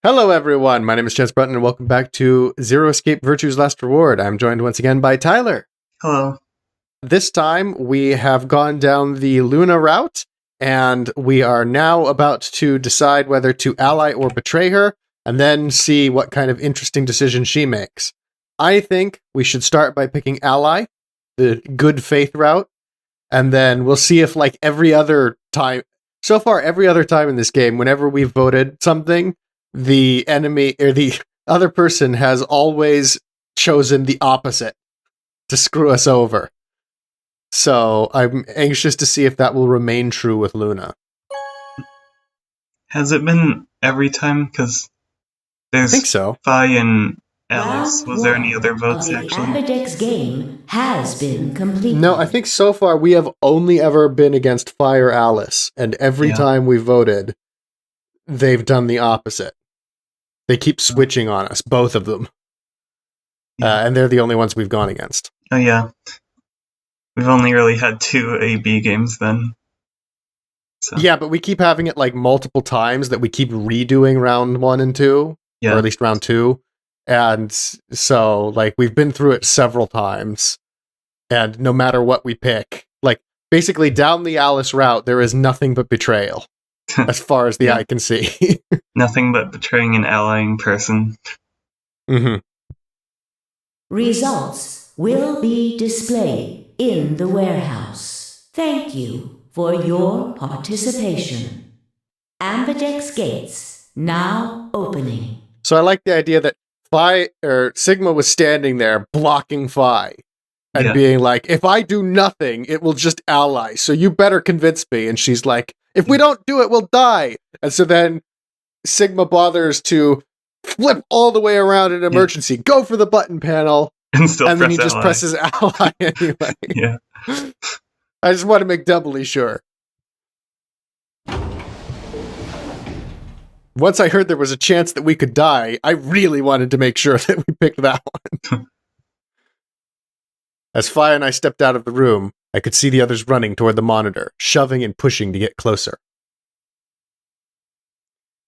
Hello everyone, my name is Chance Brunton and welcome back to Zero Escape Virtue's Last Reward. I'm joined once again by Tyler. Hello. This time we have gone down the Luna route and we are now about to decide whether to ally or betray her and then see what kind of interesting decision she makes. I think we should start by picking ally, the good faith route, and then we'll see if like every other time, so far every other time in this game, whenever we've voted something, the enemy or the other person has always chosen the opposite to screw us over. So I'm anxious to see if that will remain true with Luna. Has it been every time? Because there's I think so. Phi and Alice. Was there any other votes the actually? Ambidex game has been completed. No, I think so far we have only ever been against Fire Alice, and every time we voted, they've done the opposite. They keep switching on us, both of them. And they're the only ones we've gone against. Oh yeah. We've only really had 2 A-B games then. So. Yeah, but we keep having it like multiple times that we keep redoing round 1 and 2, or at least round 2. And so, like, we've been through it several times. And no matter what we pick, like, basically down the Alice route, there is nothing but betrayal. As far as the eye can see. Nothing but betraying an allying person. Mm-hmm. Results will be displayed in the warehouse. Thank you for your participation. Ambidex gates now opening. So I like the idea that Sigma was standing there blocking Phi and being like, if I do nothing, it will just ally. So you better convince me. And she's like, if we don't do it, we'll die. And so then Sigma bothers to flip all the way around in emergency, go for the button panel, and then he just presses ally anyway. Yeah. I just want to make doubly sure. Once I heard there was a chance that we could die, I really wanted to make sure that we picked that one. As Phi and I stepped out of the room, I could see the others running toward the monitor, shoving and pushing to get closer.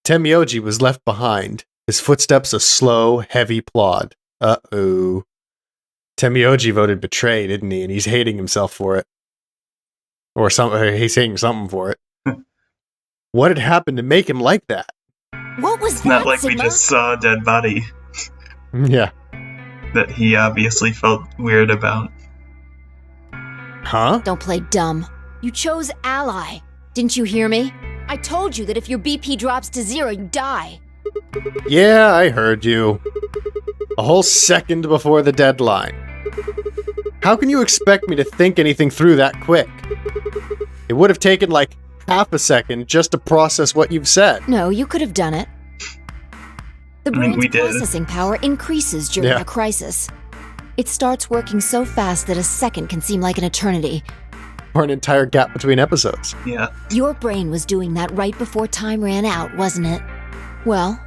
Temyoji was left behind, his footsteps a slow, heavy plod. Uh-oh. Temyoji voted betray, didn't he? And he's hating himself for it. Or he's hating something for it. What had happened to make him like that? What was that, Not like Sigma? we just saw a dead body. Yeah. That he obviously felt weird about. Huh? Don't play dumb. You chose ally. Didn't you hear me? I told you that if your BP drops to 0, you die. Yeah, I heard you. A whole second before the deadline. How can you expect me to think anything through that quick? It would have taken like half a second just to process what you've said. No, you could have done it. The brain's processing power increases during a crisis. It starts working so fast that a second can seem like an eternity. Or an entire gap between episodes. Yeah. Your brain was doing that right before time ran out, wasn't it? Well,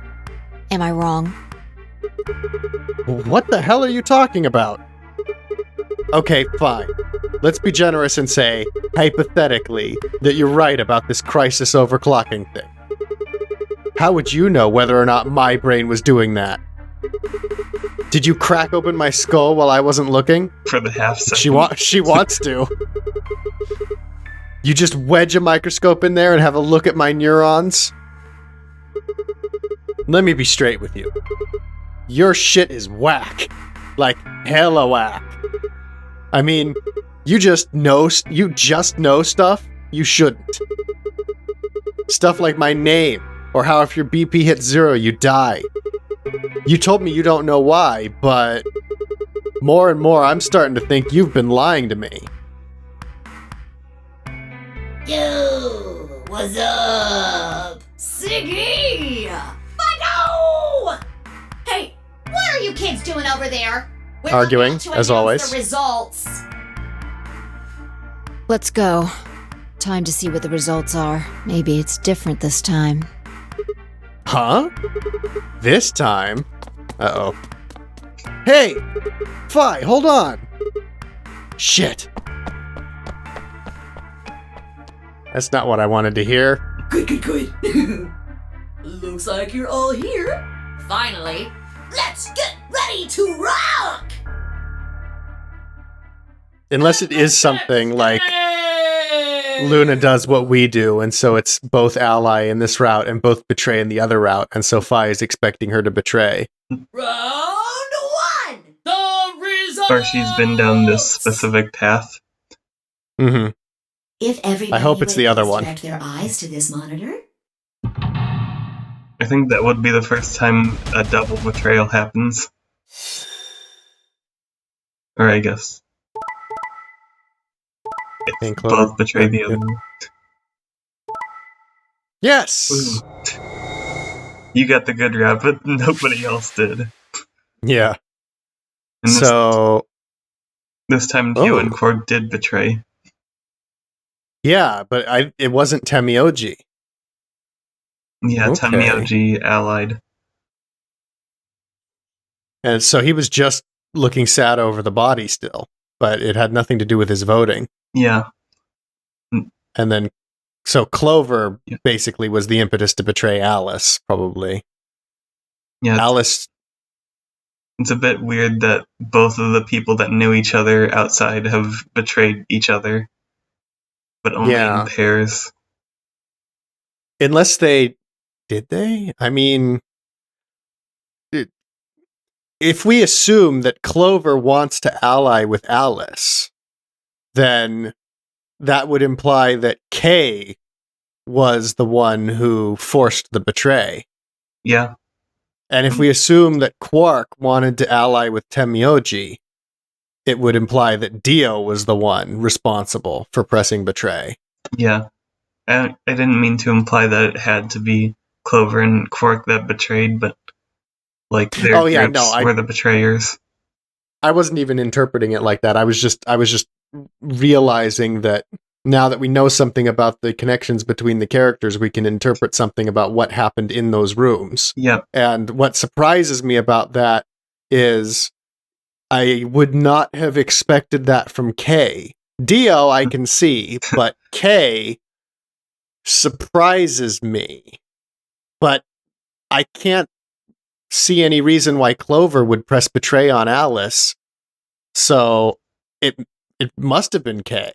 am I wrong? What the hell are you talking about? Okay, fine. Let's be generous and say, hypothetically, that you're right about this crisis overclocking thing. How would you know whether or not my brain was doing that? Did you crack open my skull while I wasn't looking? For the half second. She wants to. You just wedge a microscope in there and have a look at my neurons? Let me be straight with you. Your shit is whack. Like, hella whack. I mean, you just know stuff you shouldn't. Stuff like my name, or how if your BP hits 0, you die. You told me you don't know why, but more and more I'm starting to think you've been lying to me. Yo, what's up? Siggy! Fido! Hey, what are you kids doing over there? We're arguing, about to as announce always. The results. Let's go. Time to see what the results are. Maybe it's different this time. Huh? This time? Uh-oh. Hey! Phi, hold on! Shit. That's not what I wanted to hear. Good. Looks like you're all here. Finally. Let's get ready to rock! Unless it is something like Luna does what we do, and so it's both ally in this route and both betray in the other route, and so Fi is expecting her to betray. Round 1! The results! Or she's been down this specific path. Mm-hmm. If everybody I hope it's the other would one. direct their eyes to this monitor. I think that would be the first time a double betrayal happens. Or I guess. Think Both betray the other one. Yes! Ooh. You got the good route, but nobody else did. Yeah. And this time Dio and Oh. Korg did betray. Yeah, but it wasn't Temioji. Yeah, Okay. Temioji allied. And so he was just looking sad over the body still, but it had nothing to do with his voting. Yeah. And then, so Clover Yeah. basically was the impetus to betray Alice, probably. Yeah, Alice, it's a bit weird that both of the people that knew each other outside have betrayed each other. But only Yeah. in pairs. unless they, did they? I mean, if we assume that Clover wants to ally with Alice, then that would imply that Kay was the one who forced the betray. Yeah. And if we assume that Quark wanted to ally with Temioji, it would imply that Dio was the one responsible for pressing betray. Yeah. I didn't mean to imply that it had to be Clover and Quark that betrayed, but like their groups were the betrayers. I wasn't even interpreting it like that. I was just realizing that now that we know something about the connections between the characters, we can interpret something about what happened in those rooms. Yep. And what surprises me about that is I would not have expected that from Kay. Dio, I can see, but Kay surprises me. But I can't see any reason why Clover would press betray on Alice. So it must have been Kay.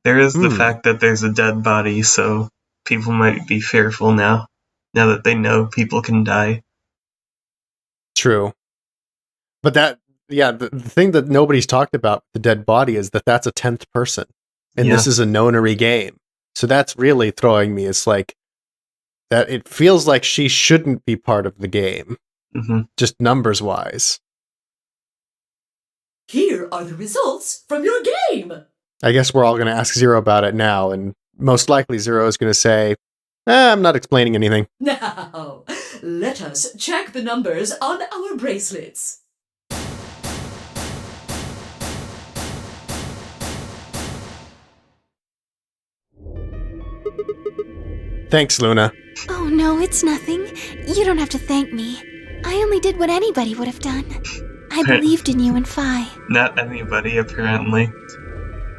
There is the fact that there's a dead body, so people might be fearful now that they know people can die. True. But the thing that nobody's talked about with the dead body is that that's a 10th person. And this is a nonary game. So that's really throwing me. It's like that it feels like she shouldn't be part of the game. Mm-hmm. Just numbers wise. Here are the results from your game. I guess we're all going to ask Zero about it now, and most likely Zero is going to say, I'm not explaining anything. Now, let us check the numbers on our bracelets. Thanks, Luna. Oh no, it's nothing. You don't have to thank me. I only did what anybody would have done. I believed in you and Fi. Not anybody, apparently.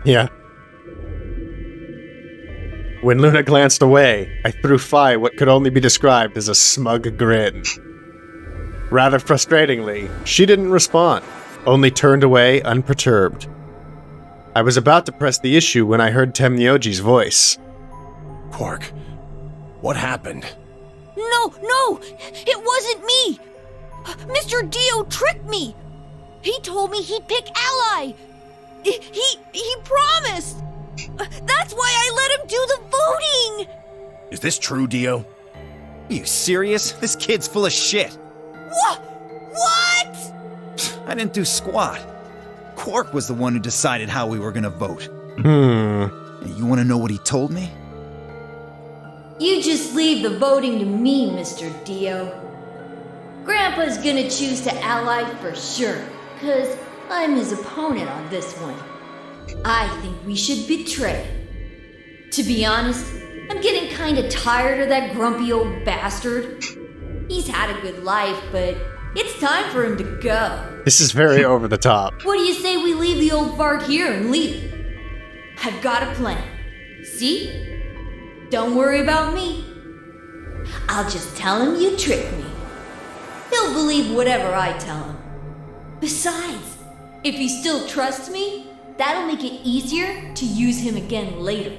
Yeah. When Luna glanced away, I threw Fi what could only be described as a smug grin. Rather frustratingly, she didn't respond, only turned away unperturbed. I was about to press the issue when I heard Temnioji's voice. Quark, what happened? No! It wasn't me! Mr. Dio tricked me! He told me he'd pick Ally! He promised! That's why I let him do the voting! Is this true, Dio? Are you serious? This kid's full of shit. What? I didn't do squat. Quark was the one who decided how we were gonna vote. Hmm. And you wanna know what he told me? You just leave the voting to me, Mr. Dio. Grandpa's gonna choose to ally for sure, 'cause I'm his opponent on this one. I think we should betray. To be honest, I'm getting kinda tired of that grumpy old bastard. He's had a good life, but it's time for him to go. This is very over the top. What do you say we leave the old fart here and leave? I've got a plan. See? Don't worry about me. I'll just tell him you tricked me. He'll believe whatever I tell him. Besides, if he still trusts me, that'll make it easier to use him again later.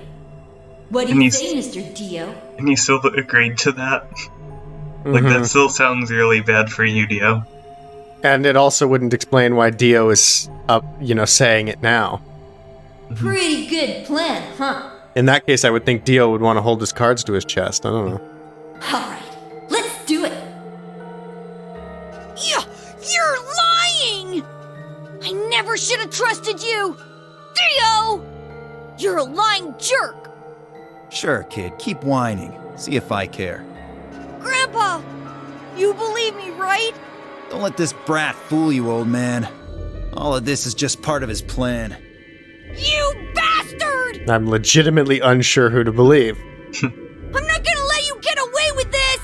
What do you say, Mr. Dio? And you still agreed to that? Like, that still sounds really bad for you, Dio. And it also wouldn't explain why Dio is, saying it now. Pretty good plan, huh? In that case, I would think Dio would want to hold his cards to his chest. I don't know. Alright, let's do it! You're lying! I never should have trusted you! Dio! You're a lying jerk! Sure, kid, keep whining. See if I care. Grandpa! You believe me, right? Don't let this brat fool you, old man. All of this is just part of his plan. You bastard! I'm legitimately unsure who to believe. I'm not gonna let you get away with this!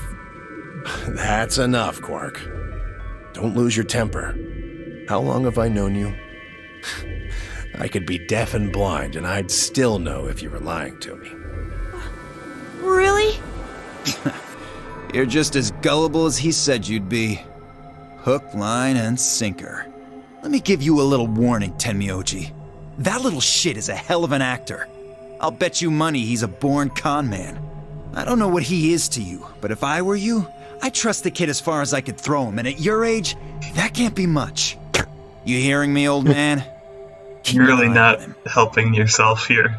That's enough, Quark. Don't lose your temper. How long have I known you? I could be deaf and blind, and I'd still know if you were lying to me. Really? You're just as gullible as he said you'd be. Hook, line, and sinker. Let me give you a little warning, Tenmyoji. That little shit is a hell of an actor. I'll bet you money he's a born con man. I don't know what he is to you, but if I were you, I'd trust the kid as far as I could throw him, and at your age, that can't be much. You hearing me, old man? You're really not helping yourself here.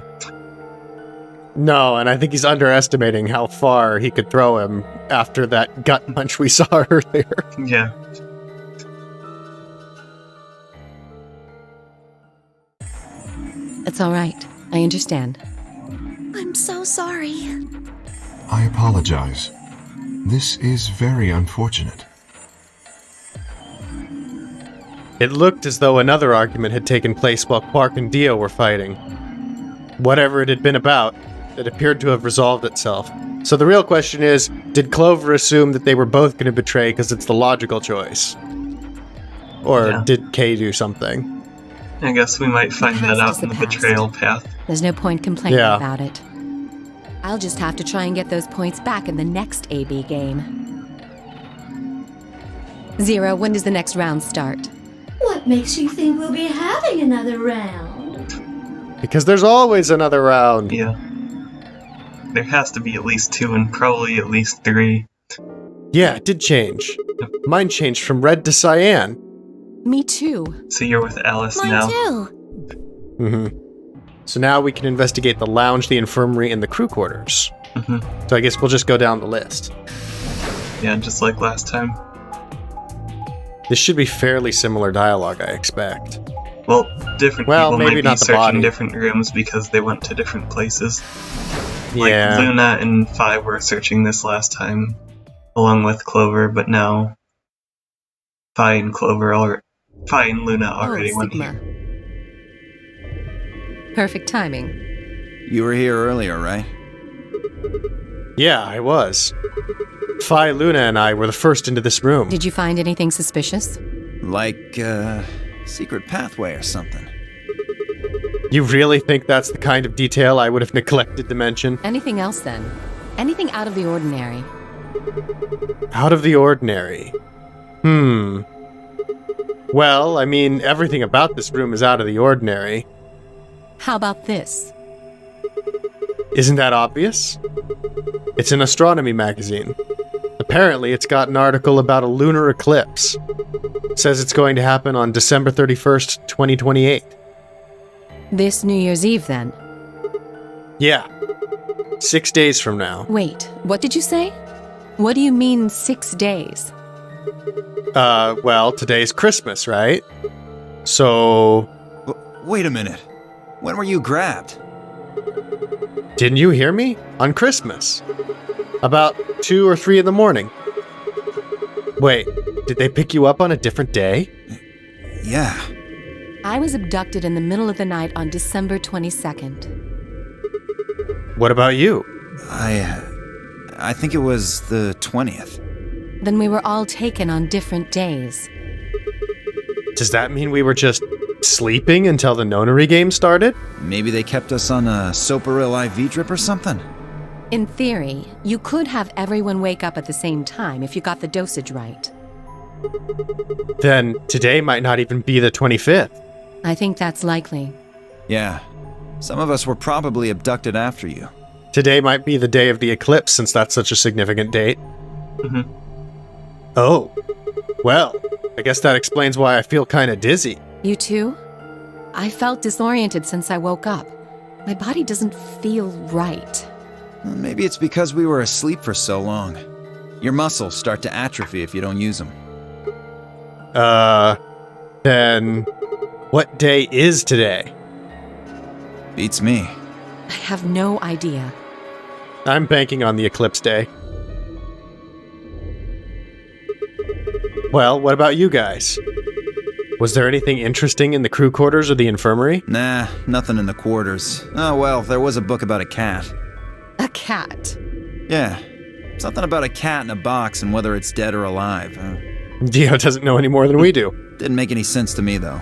No, and I think he's underestimating how far he could throw him after that gut punch we saw earlier. Yeah. It's all right. I understand. I'm so sorry. I apologize. This is very unfortunate. It looked as though another argument had taken place while Quark and Dio were fighting. Whatever it had been about, it appeared to have resolved itself. So the real question is, did Clover assume that they were both going to betray because it's the logical choice? Or did Kay do something? I guess we might find that out in the betrayal path. There's no point complaining about it. I'll just have to try and get those points back in the next AB game. Zero, when does the next round start? What makes you think we'll be having another round? Because there's always another round. Yeah. There has to be at least 2 and probably at least 3. Yeah, it did change. Mine changed from red to cyan. Me too. So you're with Alice Mine now. too. Mm-hmm. So now we can investigate the lounge, the infirmary, and the crew quarters. Mm-hmm. So I guess we'll just go down the list. Yeah, just like last time. This should be fairly similar dialogue, I expect. Well, different people maybe might be not the searching body. different rooms because they went to different places. Yeah. Like Luna and Phi were searching this last time, along with Clover, but now Phi and Luna already went here. Perfect timing. You were here earlier, right? Yeah, I was. Phi, Luna, and I were the first into this room. Did you find anything suspicious? Like, secret pathway or something. You really think that's the kind of detail I would have neglected to mention? Anything else, then? Anything out of the ordinary? Out of the ordinary? Well, I mean, everything about this room is out of the ordinary. How about this? Isn't that obvious? It's an astronomy magazine. Apparently, it's got an article about a lunar eclipse. It says it's going to happen on December 31st, 2028. This New Year's Eve, then? Yeah. 6 days from now. Wait, what did you say? What do you mean 6 days? Well, today's Christmas, right? So... Wait a minute. When were you grabbed? Didn't you hear me? On Christmas. About 2 or 3 in the morning. Wait, did they pick you up on a different day? Yeah. I was abducted in the middle of the night on December 22nd. What about you? I think it was the 20th. Then we were all taken on different days. Does that mean we were just sleeping until the nonary game started? Maybe they kept us on a Soparil IV drip or something? In theory, you could have everyone wake up at the same time if you got the dosage right. Then today might not even be the 25th. I think that's likely. Yeah. Some of us were probably abducted after you. Today might be the day of the eclipse, since that's such a significant date. Mm-hmm. Oh. Well, I guess that explains why I feel kinda dizzy. You too? I felt disoriented since I woke up. My body doesn't feel right. Well, maybe it's because we were asleep for so long. Your muscles start to atrophy if you don't use them. Then what day is today? Beats me. I have no idea. I'm banking on the eclipse day. Well, what about you guys? Was there anything interesting in the crew quarters or the infirmary? Nah, nothing in the quarters. Oh well, there was a book about a cat. A cat? Yeah. Something about a cat in a box and whether it's dead or alive. Dio doesn't know any more than we do. Didn't make any sense to me, though.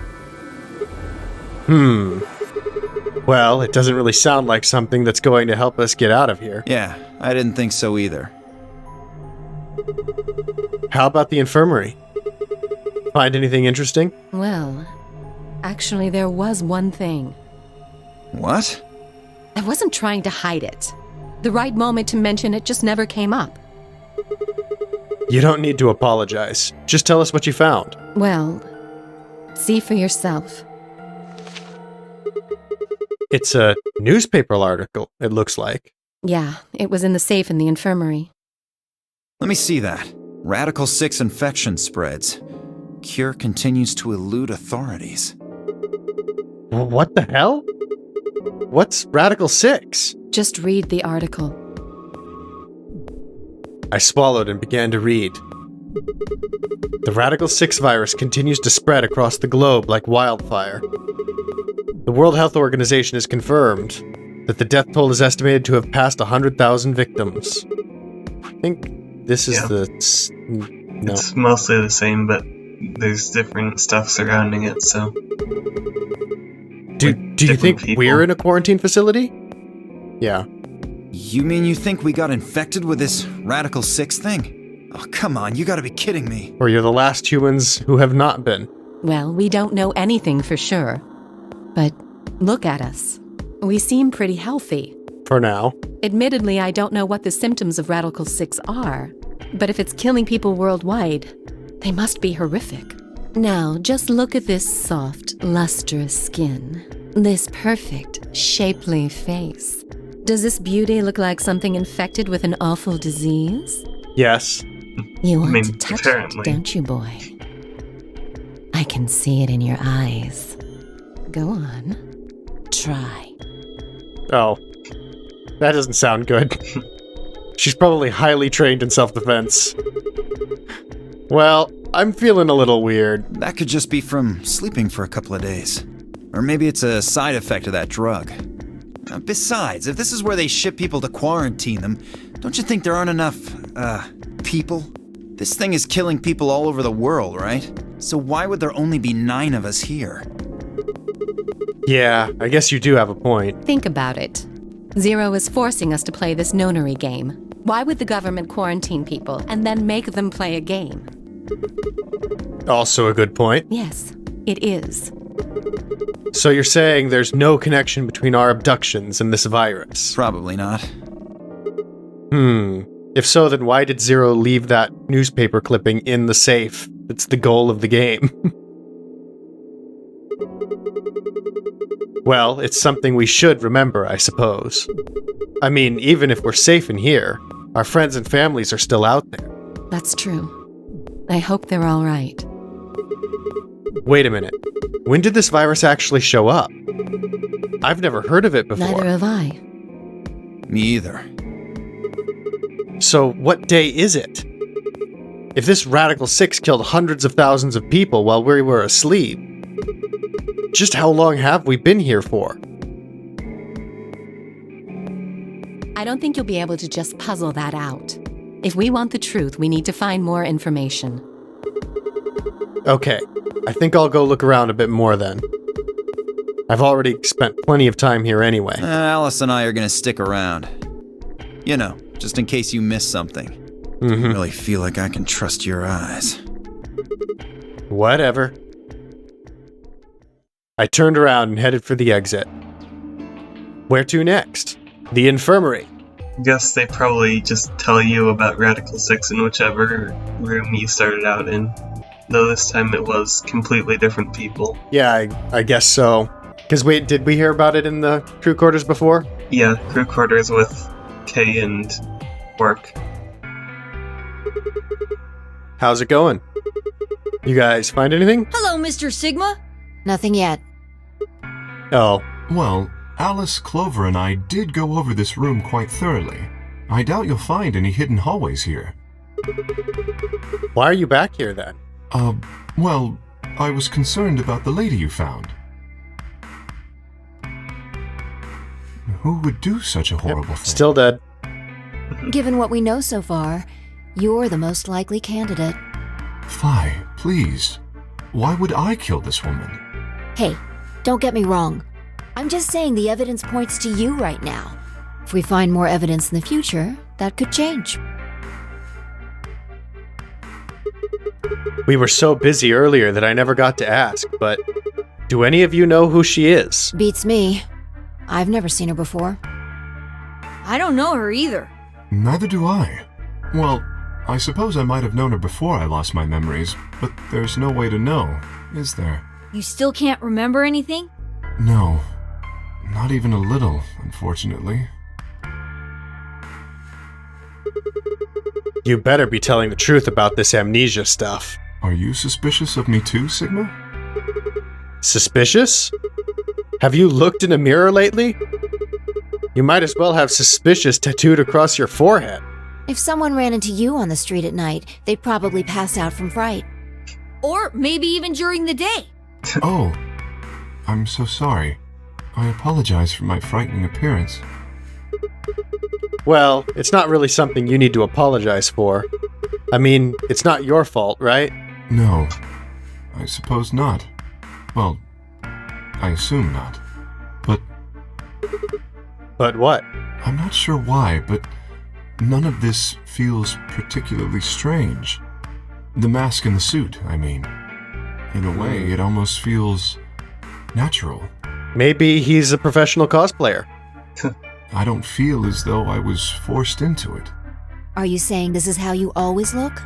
Well, it doesn't really sound like something that's going to help us get out of here. Yeah, I didn't think so either. How about the infirmary? Find anything interesting? Well, actually there was one thing. What? I wasn't trying to hide it. The right moment to mention it just never came up. You don't need to apologize. Just tell us what you found. Well, see for yourself. It's a newspaper article, it looks like. Yeah, it was in the safe in the infirmary. Let me see that. Radical 6 infection spreads. Cure continues to elude authorities. What the hell? What's Radical 6? Just read the article. I swallowed and began to read. The Radical 6 virus continues to spread across the globe like wildfire. The World Health Organization has confirmed that the death toll is estimated to have passed 100,000 victims. I think this is no. It's mostly the same, but there's different stuff surrounding it, so... Do you think we're in a quarantine facility? Yeah. You mean you think we got infected with this Radical 6 thing? Oh, come on, you gotta be kidding me. Or you're the last humans who have not been. Well, we don't know anything for sure. But look at us. We seem pretty healthy. For now. Admittedly, I don't know what the symptoms of Radical 6 are. But if it's killing people worldwide, they must be horrific. Now, just look at this soft, lustrous skin. This perfect, shapely face. Does this beauty look like something infected with an awful disease? Yes. You want to touch it, don't you, boy? I can see it in your eyes. Go on. Try. Oh. That doesn't sound good. She's probably highly trained in self-defense. Well, I'm feeling a little weird. That could just be from sleeping for a couple of days. Or maybe it's a side effect of that drug. Besides, if this is where they ship people to quarantine them, don't you think there aren't enough, people? This thing is killing people all over the world, right? So why would there only be 9 of us here? Yeah, I guess you do have a point. Think about it. Zero is forcing us to play this nonary game. Why would the government quarantine people and then make them play a game? Also a good point. Yes, it is. So you're saying there's no connection between our abductions and this virus? Probably not. If so, then why did Zero leave that newspaper clipping in the safe? It's the goal of the game. Well, it's something we should remember, I suppose. I mean, even if we're safe in here, our friends and families are still out there. That's true. I hope they're all right. Wait a minute. When did this virus actually show up? I've never heard of it before. Neither have I. Me either. So what day is it? If this Radical 6 killed hundreds of thousands of people while we were asleep, just how long have we been here for? I don't think you'll be able to just puzzle that out. If we want the truth, we need to find more information. Okay, I think I'll go look around a bit more then. I've already spent plenty of time here anyway. Alice and I are gonna stick around. You know, just in case you miss something. I really feel like I can trust your eyes. Whatever. I turned around and headed for the exit. Where to next? The infirmary. Guess they probably just tell you about Radical 6 in whichever room you started out in. Though this time it was completely different people. Yeah, I guess so. Because wait, did we hear about it in the crew quarters before? Yeah, crew quarters with Kay and Quark. How's it going? You guys find anything? Hello, Mr. Sigma. Nothing yet. Oh. Well, Alice, Clover, and I did go over this room quite thoroughly. I doubt you'll find any hidden hallways here. Why are you back here then? Well, I was concerned about the lady you found. Who would do such a horrible thing? Still dead. Given what we know so far, you're the most likely candidate. Fly, please. Why would I kill this woman? Hey, don't get me wrong. I'm just saying the evidence points to you right now. If we find more evidence in the future, that could change. We were so busy earlier that I never got to ask, but do any of you know who she is? Beats me. I've never seen her before. I don't know her either. Neither do I. Well, I suppose I might have known her before I lost my memories, but there's no way to know, is there? You still can't remember anything? No. Not even a little, unfortunately. You better be telling the truth about this amnesia stuff. Are you suspicious of me too, Sigma? Suspicious? Have you looked in a mirror lately? You might as well have suspicious tattooed across your forehead. If someone ran into you on the street at night, they'd probably pass out from fright. Or maybe even during the day. Oh, I'm so sorry. I apologize for my frightening appearance. Well, it's not really something you need to apologize for. I mean, it's not your fault, right? No, I suppose not. Well, I assume not. But what? I'm not sure why, but none of this feels particularly strange. The mask and the suit, I mean. In a way, it almost feels natural. Maybe he's a professional cosplayer. I don't feel as though I was forced into it. Are you saying this is how you always look?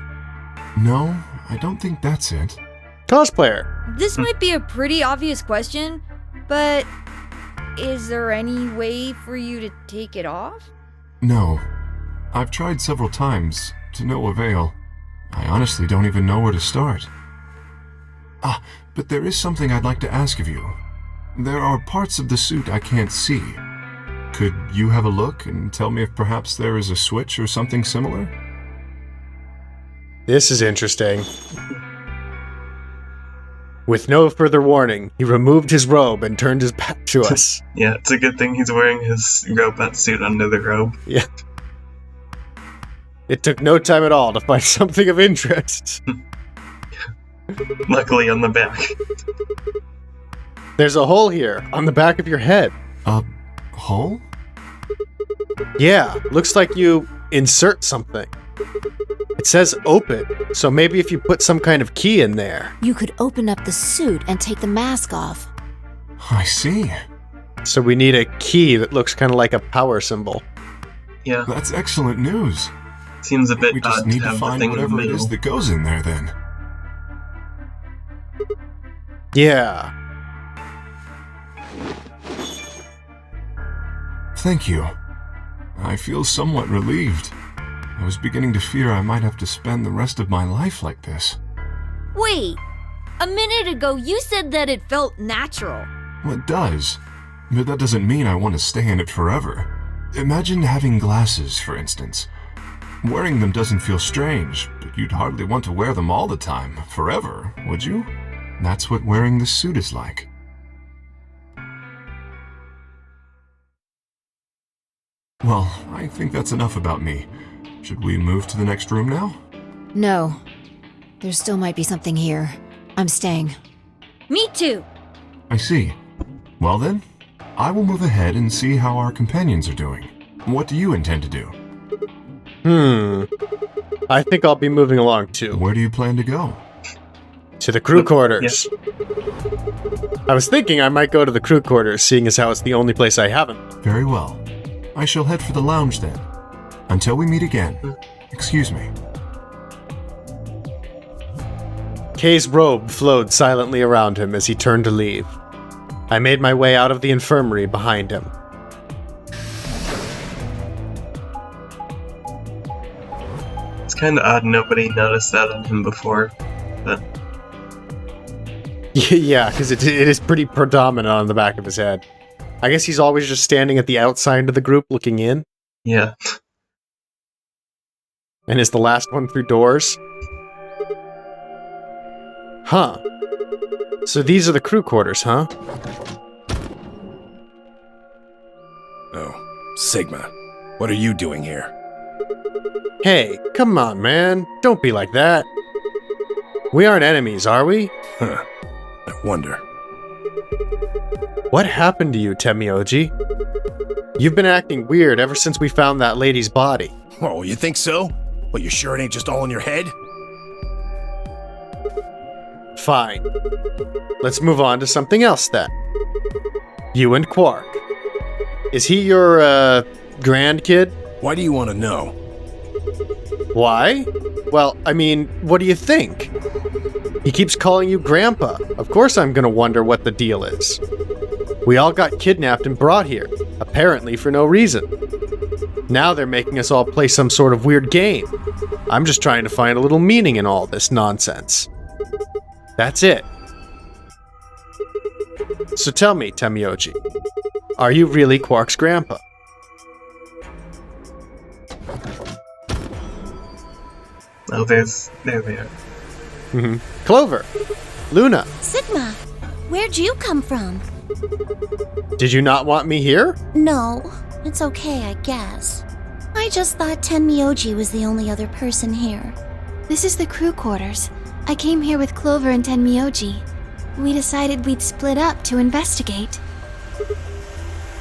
No, I don't think that's it. Cosplayer. This might be a pretty obvious question, but is there any way for you to take it off? No. I've tried several times, to no avail. I honestly don't even know where to start. But there is something I'd like to ask of you. There are parts of the suit I can't see. Could you have a look and tell me if perhaps there is a switch or something similar? This is interesting. With no further warning, he removed his robe and turned his back to us. Yeah, it's a good thing he's wearing his robot suit under the robe. Yeah. It took no time at all to find something of interest. Luckily on the back. There's a hole here, on the back of your head. A hole? Yeah, looks like you insert something. It says open, so maybe if you put some kind of key in there. You could open up the suit and take the mask off. I see. So we need a key that looks kind of like a power symbol. Yeah. That's excellent news. Seems a bit we just odd need to have find the thing whatever in the it is that goes in there then. Yeah. Thank you. I feel somewhat relieved. I was beginning to fear I might have to spend the rest of my life like this. Wait, a minute ago you said that it felt natural. Well, it does. But that doesn't mean I want to stay in it forever. Imagine having glasses, for instance. Wearing them doesn't feel strange, but you'd hardly want to wear them all the time, forever, would you? That's what wearing this suit is like. Well, I think that's enough about me. Should we move to the next room now? No. There still might be something here. I'm staying. Me too. I see. Well then, I will move ahead and see how our companions are doing. What do you intend to do? I think I'll be moving along too. Where do you plan to go? To the crew quarters. Yeah. I was thinking I might go to the crew quarters, seeing as how it's the only place I haven't. Very well. I shall head for the lounge then. Until we meet again. Excuse me. Kay's robe flowed silently around him as he turned to leave. I made my way out of the infirmary behind him. It's kind of odd nobody noticed that on him before, but... Yeah, because it is pretty predominant on the back of his head. I guess he's always just standing at the outside of the group looking in. Yeah. And is the last one through doors. Huh. So these are the crew quarters, huh? Oh, Sigma. What are you doing here? Hey, come on, man. Don't be like that. We aren't enemies, are we? Huh. I wonder. What happened to you, Temioji? You've been acting weird ever since we found that lady's body. Oh, you think so? Well, you sure it ain't just all in your head? Fine. Let's move on to something else then. You and Quark. Is he your, grandkid? Why do you want to know? Why? Well, I mean, what do you think? He keeps calling you Grandpa. Of course I'm gonna wonder what the deal is. We all got kidnapped and brought here, apparently for no reason. Now they're making us all play some sort of weird game. I'm just trying to find a little meaning in all this nonsense. That's it. So tell me, Temioji, are you really Quark's grandpa? Oh, there they are. Clover, Luna. Sigma, where'd you come from? Did you not want me here? No, it's okay, I guess. I just thought Tenmyoji was the only other person here. This is the crew quarters. I came here with Clover and Tenmyoji. We decided we'd split up to investigate.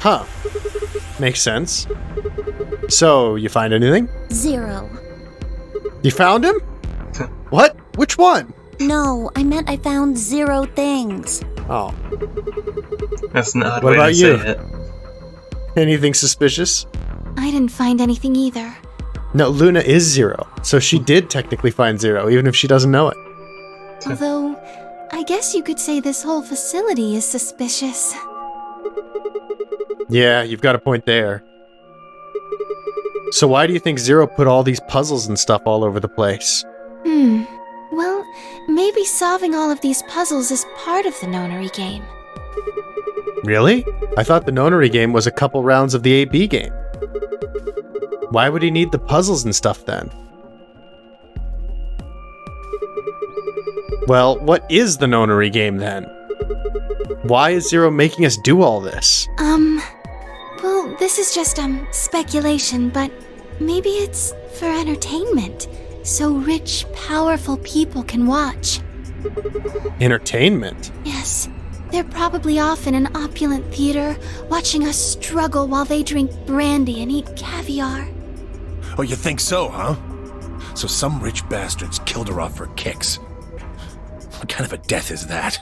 Huh. Makes sense. So, you find anything? 0. You found him? What? Which one? No, I meant I found 0 things. Oh. That's an odd what way about to you? say it. Anything suspicious? I didn't find anything either. No, Luna is 0, so she did technically find 0, even if she doesn't know it. Although, I guess you could say this whole facility is suspicious. Yeah, you've got a point there. So why do you think 0 put all these puzzles and stuff all over the place? Well, maybe solving all of these puzzles is part of the nonary game. Really? I thought the nonary game was a couple rounds of the AB game. Why would he need the puzzles and stuff then? Well, what is the nonary game then? Why is 0 making us do all this? Well, this is just, speculation, but maybe it's for entertainment, so rich, powerful people can watch. Entertainment? Yes. They're probably off in an opulent theater, watching us struggle while they drink brandy and eat caviar. Oh, you think so, huh? So some rich bastards killed her off for kicks. What kind of a death is that?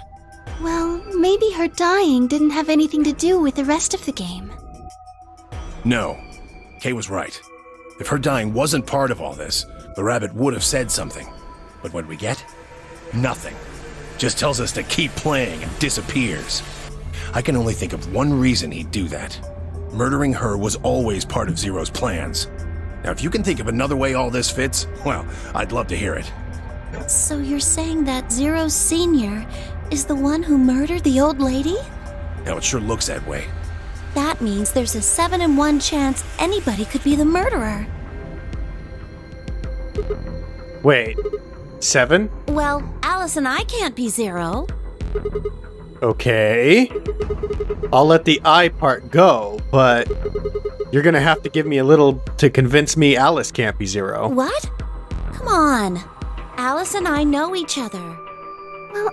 Well, maybe her dying didn't have anything to do with the rest of the game. No. Kay was right. If her dying wasn't part of all this, the rabbit would have said something. But what we get? Nothing. Just tells us to keep playing and disappears. I can only think of one reason he'd do that. Murdering her was always part of 0's plans. Now, if you can think of another way all this fits, well, I'd love to hear it. So you're saying that 0 Senior is the one who murdered the old lady? Now, it sure looks that way. That means there's a 7 in 1 chance anybody could be the murderer. Wait, 7? Well, Alice and I can't be 0. Okay. I'll let the I part go, but you're gonna have to give me a little to convince me Alice can't be 0. What? Come on. Alice and I know each other. Well,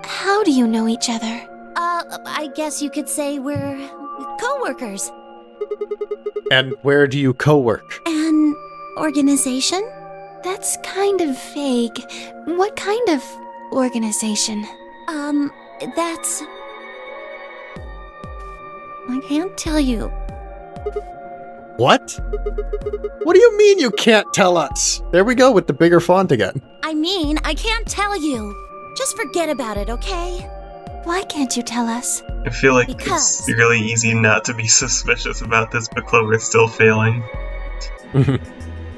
how do you know each other? I guess you could say we're co-workers. And where do you co-work? And organization? That's kind of vague. What kind of organization? That's... I can't tell you. What? What do you mean you can't tell us? There we go with the bigger font again. I mean, I can't tell you. Just forget about it, okay? Why can't you tell us? I feel like it's really easy not to be suspicious about this, but Clover's still failing.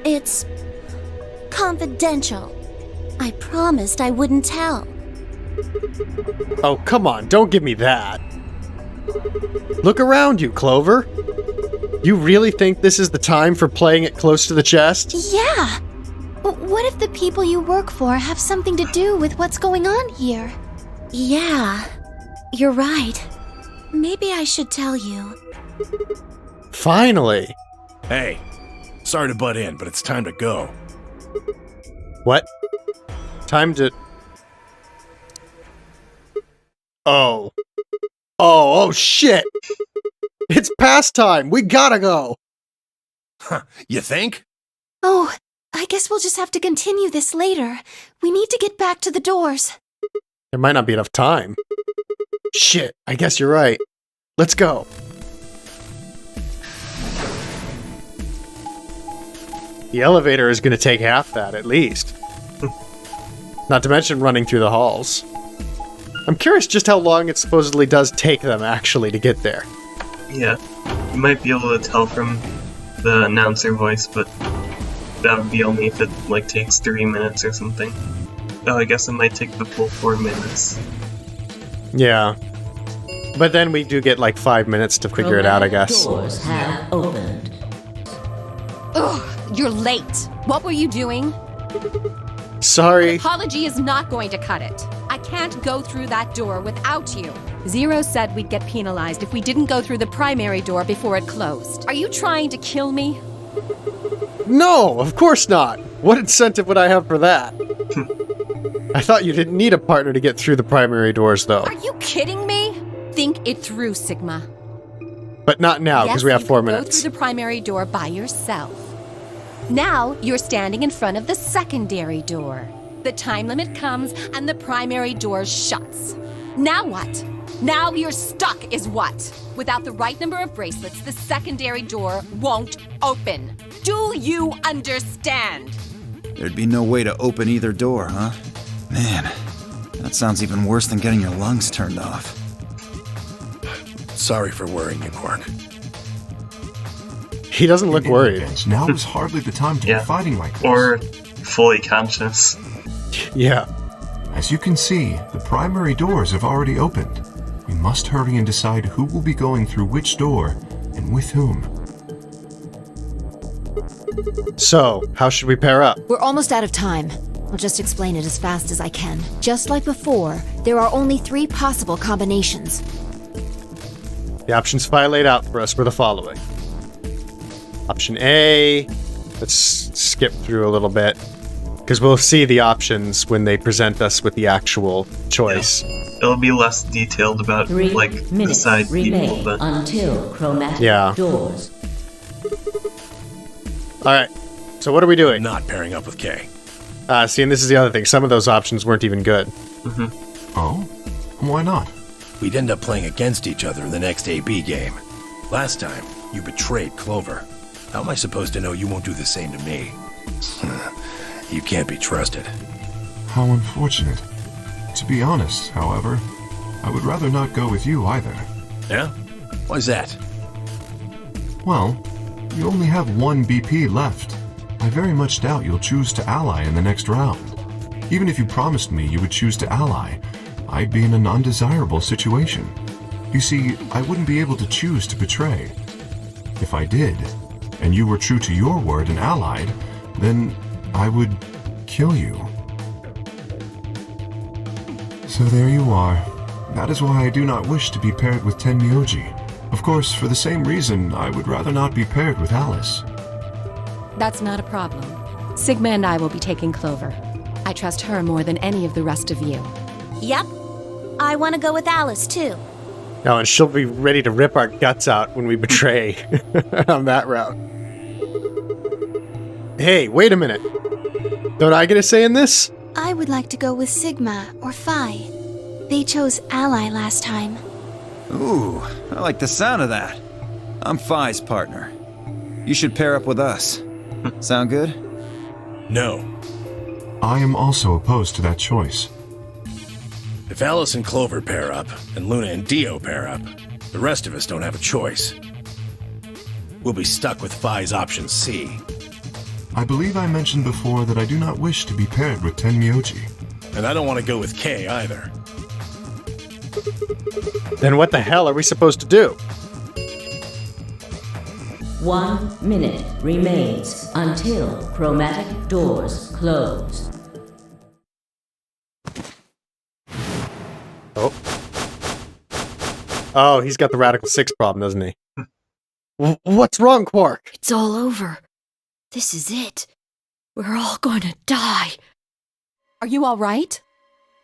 It's confidential. I promised I wouldn't tell. Oh, come on, don't give me that. Look around you, Clover. You really think this is the time for playing it close to the chest? Yeah! What if the people you work for have something to do with what's going on here? Yeah, you're right. Maybe I should tell you. Finally! Hey, sorry to butt in, but it's time to go. What? Time to... Oh, shit! It's past time! We gotta go! Huh, you think? Oh, I guess we'll just have to continue this later. We need to get back to the doors. There might not be enough time. Shit, I guess you're right. Let's go. The elevator is gonna take half that, at least. Not to mention running through the halls. I'm curious just how long it supposedly does take them, actually, to get there. Yeah, you might be able to tell from the announcer voice, but that would be only if it, like, takes 3 minutes or something. Oh, I guess it might take the full 4 minutes. Yeah. But then we do get, like, 5 minutes to figure it out, I guess. Doors have opened. Ugh, you're late. What were you doing? Sorry. An apology is not going to cut it. I can't go through that door without you. Zero said we'd get penalized if we didn't go through the primary door before it closed. Are you trying to kill me? No, of course not. What incentive would I have for that? I thought you didn't need a partner to get through the primary doors, though. Are you kidding me? Think it through, Sigma. But not now, because we have 4 minutes. Go through the primary door by yourself. Now you're standing in front of the secondary door. The time limit comes and the primary door shuts. Now what? Now you're stuck is what? Without the right number of bracelets, the secondary door won't open. Do you understand? There'd be no way to open either door, huh? Man, that sounds even worse than getting your lungs turned off. Sorry for worrying you, Quark. He doesn't look worried. Now is hardly the time to be fighting like this. Or fully conscious. Yeah. As you can see, the primary doors have already opened. We must hurry and decide who will be going through which door and with whom. So, how should we pair up? We're almost out of time. I'll just explain it as fast as I can. Just like before, there are only 3 possible combinations. The options file laid out for us were the following. Option A, let's skip through a little bit, because we'll see the options when they present us with the actual choice. Yeah. It'll be less detailed about, like, the side people, but... until chromatic doors. Alright, so what are we doing? Not pairing up with Kay. See, and this is the other thing. Some of those options weren't even good. Mm-hmm. Oh? Why not? We'd end up playing against each other in the next AB game. Last time, you betrayed Clover. How am I supposed to know you won't do the same to me? You can't be trusted. How unfortunate. To be honest, however, I would rather not go with you either. Yeah? Why's that? Well, you only have 1 BP left. I very much doubt you'll choose to ally in the next round. Even if you promised me you would choose to ally, I'd be in an undesirable situation. You see, I wouldn't be able to choose to betray. If I did, and you were true to your word and allied, then I would kill you. So there you are. That is why I do not wish to be paired with Tenmyoji. Of course, for the same reason, I would rather not be paired with Alice. That's not a problem. Sigma and I will be taking Clover. I trust her more than any of the rest of you. Yep. I want to go with Alice, too. No, and she'll be ready to rip our guts out when we betray on that route. Hey, wait a minute. Don't I get a say in this? I would like to go with Sigma or Phi. They chose Ally last time. Ooh, I like the sound of that. I'm Phi's partner. You should pair up with us. Sound good? No. I am also opposed to that choice. If Alice and Clover pair up, and Luna and Dio pair up, the rest of us don't have a choice. We'll be stuck with Phi's option C. I believe I mentioned before that I do not wish to be paired with Tenmyoji. And I don't want to go with K either. Then what the hell are we supposed to do? 1 minute remains until chromatic doors close. Oh. Oh, he's got the Radical 6 problem, doesn't he? What's wrong, Quark? It's all over. This is it. We're all gonna die. Are you all right?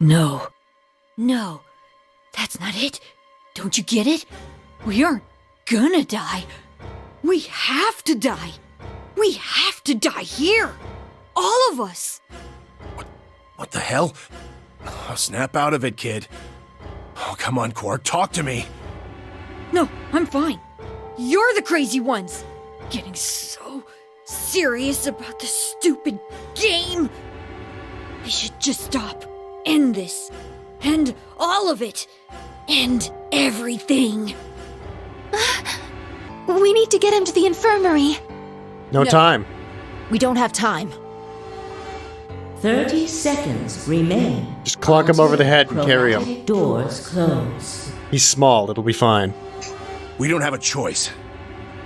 No. No. That's not it. Don't you get it? We aren't gonna die. We have to die. We have to die here. All of us. What the hell? Oh, snap out of it, kid. Oh, come on, Quark, talk to me. No, I'm fine. You're the crazy ones. Getting so serious about this stupid game. We should just stop. End this. End all of it. End everything. We need to get him to the infirmary. No time. We don't have time. 30 seconds remain. Just clunk him over the head and carry him. Doors close. He's small, it'll be fine. We don't have a choice.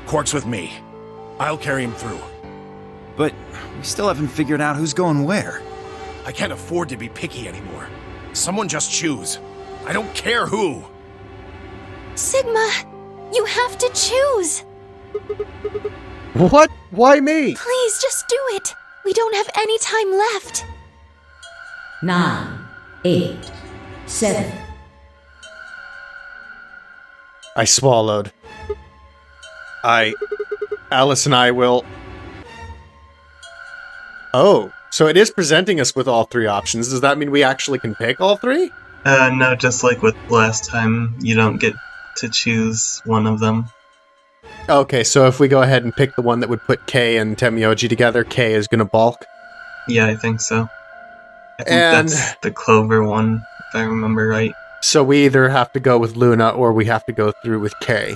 Quark's with me. I'll carry him through. But we still haven't figured out who's going where. I can't afford to be picky anymore. Someone just choose. I don't care who. Sigma, you have to choose. What? Why me? Please, just do it. We don't have any time left. 9, 8, 7. I swallowed. Alice and I will... Oh, so it is presenting us with all three options. Does that mean we actually can pick all three? No, just like with last time, you don't get to choose one of them. Okay, so if we go ahead and pick the one that would put K and Tenmyoji together, K is gonna balk? Yeah, I think so. I think that's the Clover one, if I remember right. So we either have to go with Luna or we have to go through with K.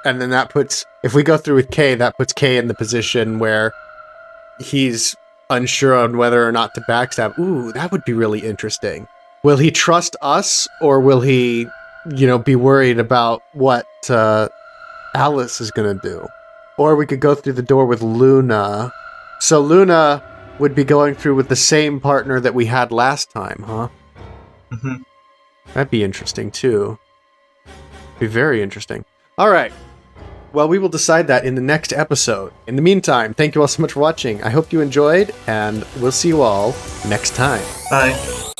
And then that puts... If we go through with K, that puts K in the position where he's unsure on whether or not to backstab. Ooh, that would be really interesting. Will he trust us, or will he, be worried about what Alice is going to do? Or we could go through the door with Luna. So Luna would be going through with the same partner that we had last time, huh? Mm-hmm. That'd be interesting, too. Be very interesting. All right. Well, we will decide that in the next episode. In the meantime, thank you all so much for watching. I hope you enjoyed, and we'll see you all next time. Bye.